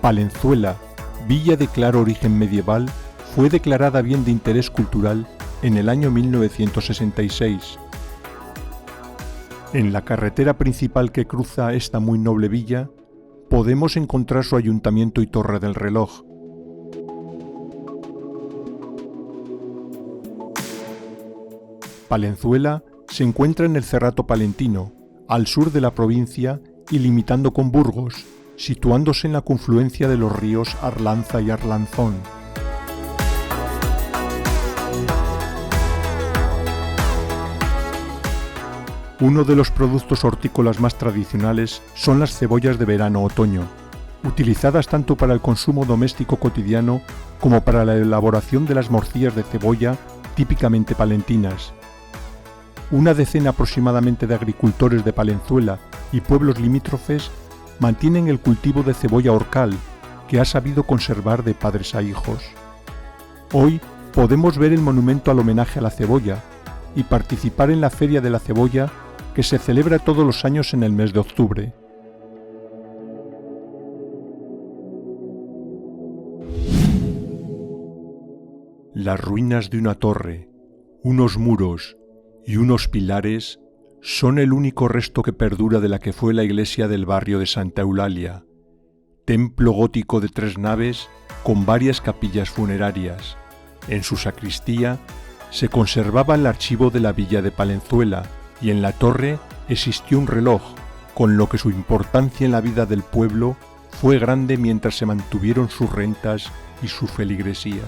Palenzuela, villa de claro origen medieval, fue declarada bien de interés cultural en el año 1966. En la carretera principal que cruza esta muy noble villa, podemos encontrar su ayuntamiento y torre del reloj. Palenzuela se encuentra en el Cerrato Palentino, al sur de la provincia y limitando con Burgos, situándose en la confluencia de los ríos Arlanza y Arlanzón. Uno de los productos hortícolas más tradicionales son las cebollas de verano-otoño, utilizadas tanto para el consumo doméstico cotidiano como para la elaboración de las morcillas de cebolla típicamente palentinas. Una decena aproximadamente de agricultores de Palenzuela y pueblos limítrofes mantienen el cultivo de cebolla orcal, que ha sabido conservar de padres a hijos. Hoy podemos ver el monumento al homenaje a la cebolla y participar en la Feria de la Cebolla, que se celebra todos los años en el mes de octubre. Las ruinas de una torre, unos muros y unos pilares son el único resto que perdura de la que fue la iglesia del barrio de Santa Eulalia, templo gótico de 3 naves con varias capillas funerarias. En su sacristía se conservaba el archivo de la villa de Palenzuela y en la torre existió un reloj, con lo que su importancia en la vida del pueblo fue grande mientras se mantuvieron sus rentas y su feligresía.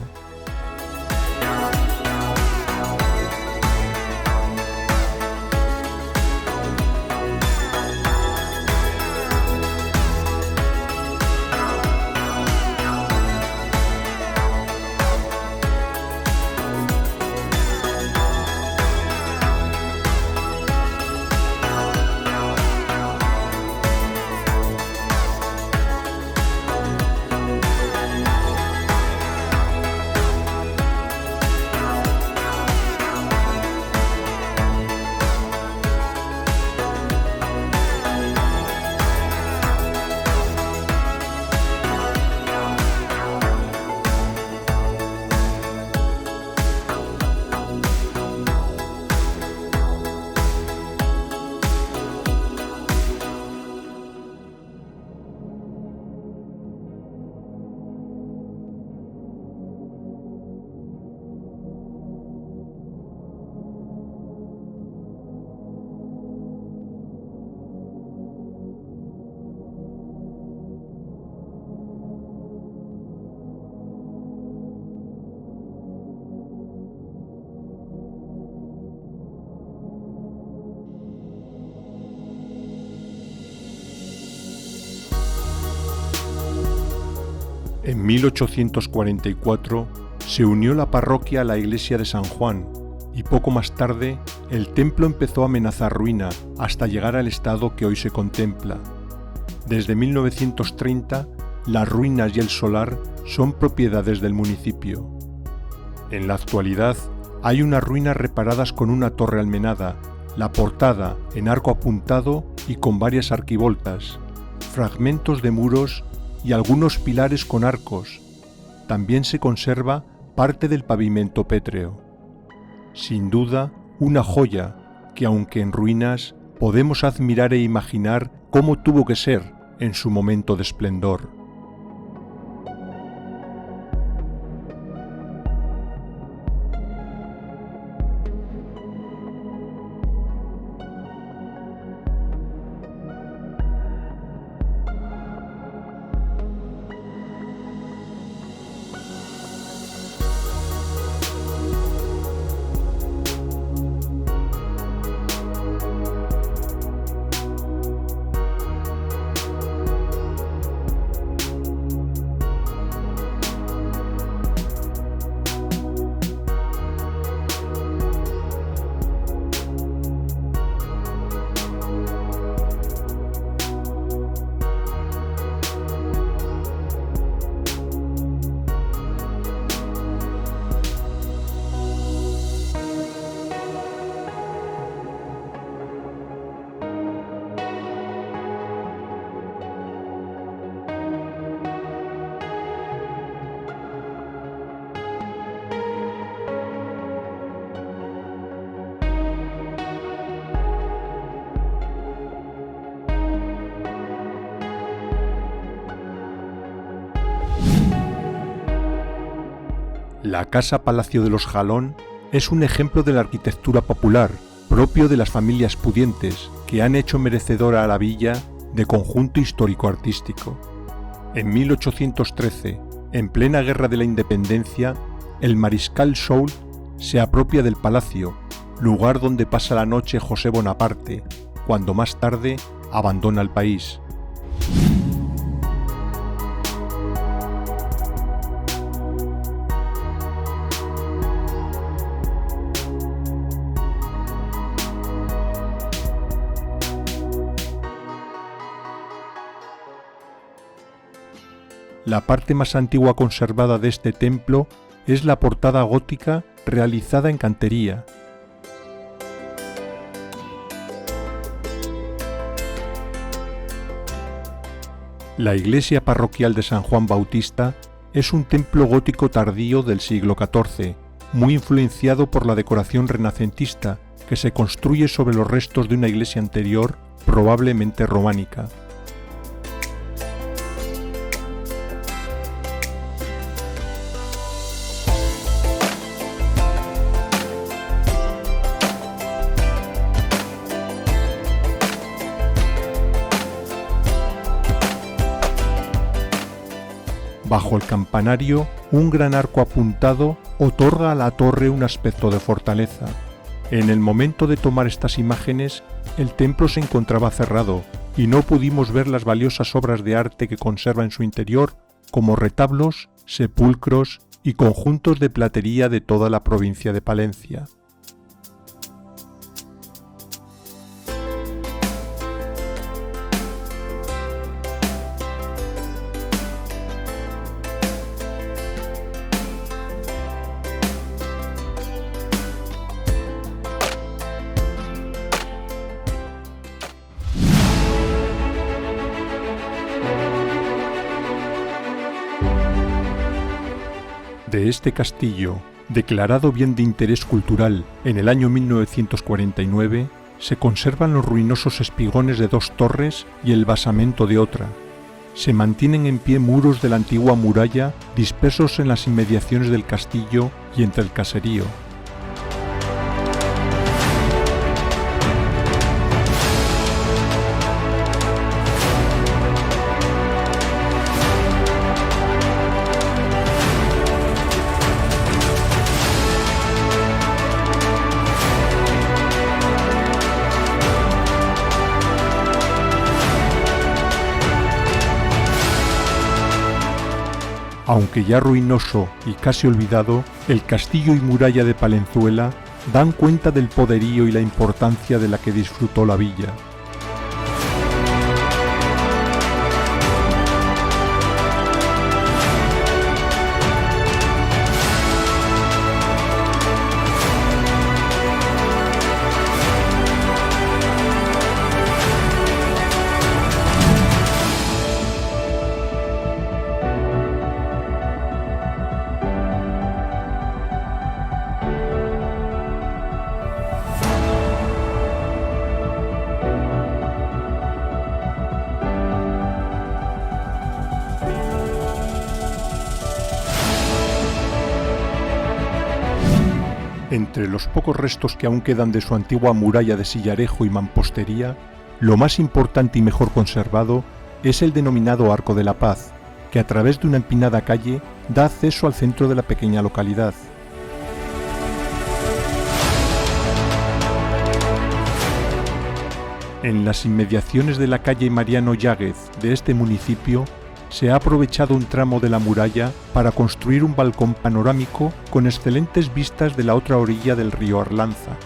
En 1844 se unió la parroquia a la iglesia de San Juan y poco más tarde el templo empezó a amenazar ruina hasta llegar al estado que hoy se contempla. Desde 1930 las ruinas y el solar son propiedades del municipio. En la actualidad hay unas ruinas reparadas con una torre almenada, la portada en arco apuntado y con varias arquivoltas, fragmentos de muros y algunos pilares con arcos. También se conserva parte del pavimento pétreo. Sin duda, una joya que, aunque en ruinas, podemos admirar e imaginar cómo tuvo que ser en su momento de esplendor. La Casa Palacio de los Jalón es un ejemplo de la arquitectura popular, propio de las familias pudientes, que han hecho merecedora a la villa de conjunto histórico-artístico. En 1813, en plena Guerra de la Independencia, el mariscal Soult se apropia del palacio, lugar donde pasa la noche José Bonaparte, cuando más tarde abandona el país. La parte más antigua conservada de este templo es la portada gótica realizada en cantería. La iglesia parroquial de San Juan Bautista es un templo gótico tardío del siglo XIV, muy influenciado por la decoración renacentista, que se construye sobre los restos de una iglesia anterior, probablemente románica. Bajo el campanario, un gran arco apuntado otorga a la torre un aspecto de fortaleza. En el momento de tomar estas imágenes, el templo se encontraba cerrado y no pudimos ver las valiosas obras de arte que conserva en su interior, como retablos, sepulcros y conjuntos de platería de toda la provincia de Palencia. De este castillo, declarado bien de interés cultural en el año 1949, se conservan los ruinosos espigones de dos torres y el basamento de otra. Se mantienen en pie muros de la antigua muralla dispersos en las inmediaciones del castillo y entre el caserío. Aunque ya ruinoso y casi olvidado, el castillo y muralla de Palenzuela dan cuenta del poderío y la importancia de la que disfrutó la villa. Entre los pocos restos que aún quedan de su antigua muralla de sillarejo y mampostería, lo más importante y mejor conservado es el denominado Arco de la Paz, que a través de una empinada calle da acceso al centro de la pequeña localidad. En las inmediaciones de la calle Mariano Yáguez de este municipio, se ha aprovechado un tramo de la muralla para construir un balcón panorámico con excelentes vistas de la otra orilla del río Arlanza.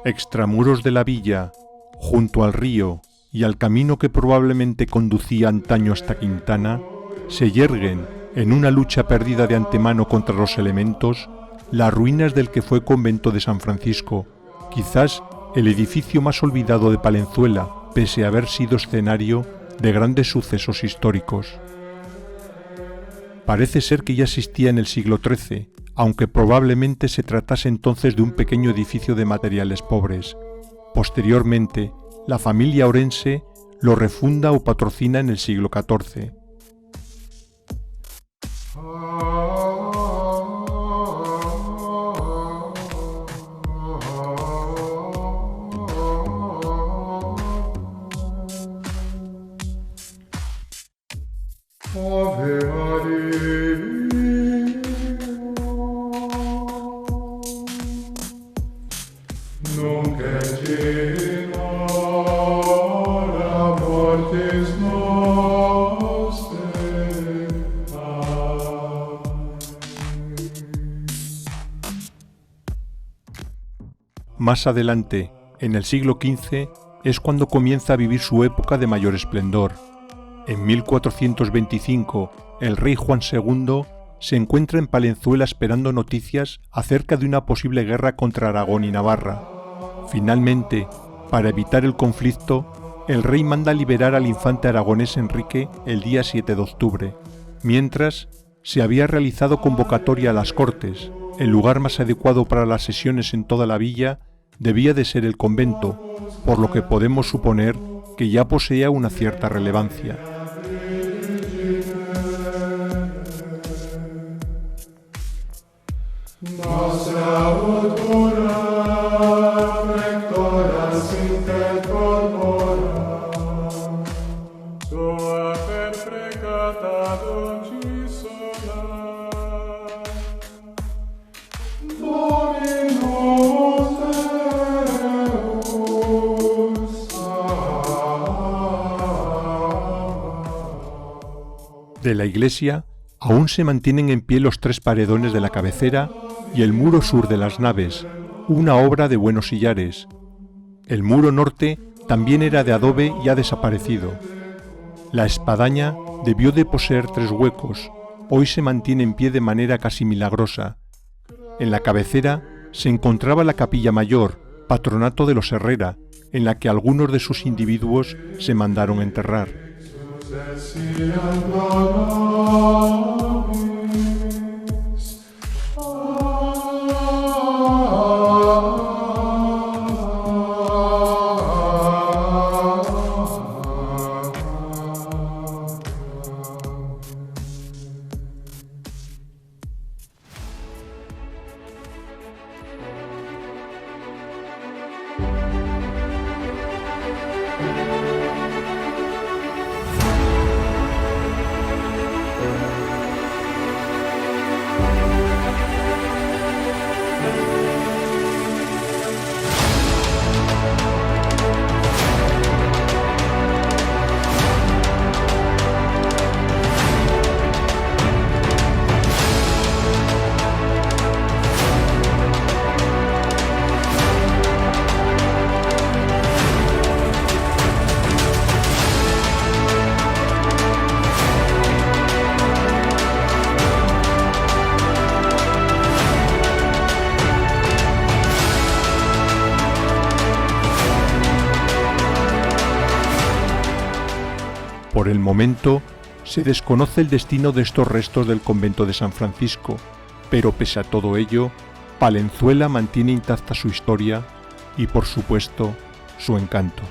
extramuros de la villa, junto al río y al camino que probablemente conducía antaño hasta Quintana, se yerguen, en una lucha perdida de antemano contra los elementos, las ruinas del que fue convento de San Francisco, quizás el edificio más olvidado de Palenzuela, pese a haber sido escenario de grandes sucesos históricos. Parece ser que ya existía en el siglo XIII, aunque probablemente se tratase entonces de un pequeño edificio de materiales pobres. Posteriormente, la familia Orense lo refunda o patrocina en el siglo XIV. Ave Maria, nunc et in hora mortis nostrae. Más adelante, en el siglo XV, es cuando comienza a vivir su época de mayor esplendor. En 1425, el rey Juan II se encuentra en Palenzuela esperando noticias acerca de una posible guerra contra Aragón y Navarra. Finalmente, para evitar el conflicto, el rey manda liberar al infante aragonés Enrique el día 7 de octubre, mientras se había realizado convocatoria a las Cortes. El lugar más adecuado para las sesiones en toda la villa debía de ser el convento, por lo que podemos suponer que ya poseía una cierta relevancia. De la iglesia aún se mantienen en pie los 3 paredones de la cabecera y el muro sur de las naves, una obra de buenos sillares. El muro norte también era de adobe y ha desaparecido. La espadaña debió de poseer 3 huecos, hoy se mantiene en pie de manera casi milagrosa. En la cabecera se encontraba la capilla mayor, patronato de los Herrera, en la que algunos de sus individuos se mandaron enterrar. Por el momento, se desconoce el destino de estos restos del convento de San Francisco, pero pese a todo ello, Palenzuela mantiene intacta su historia y, por supuesto, su encanto.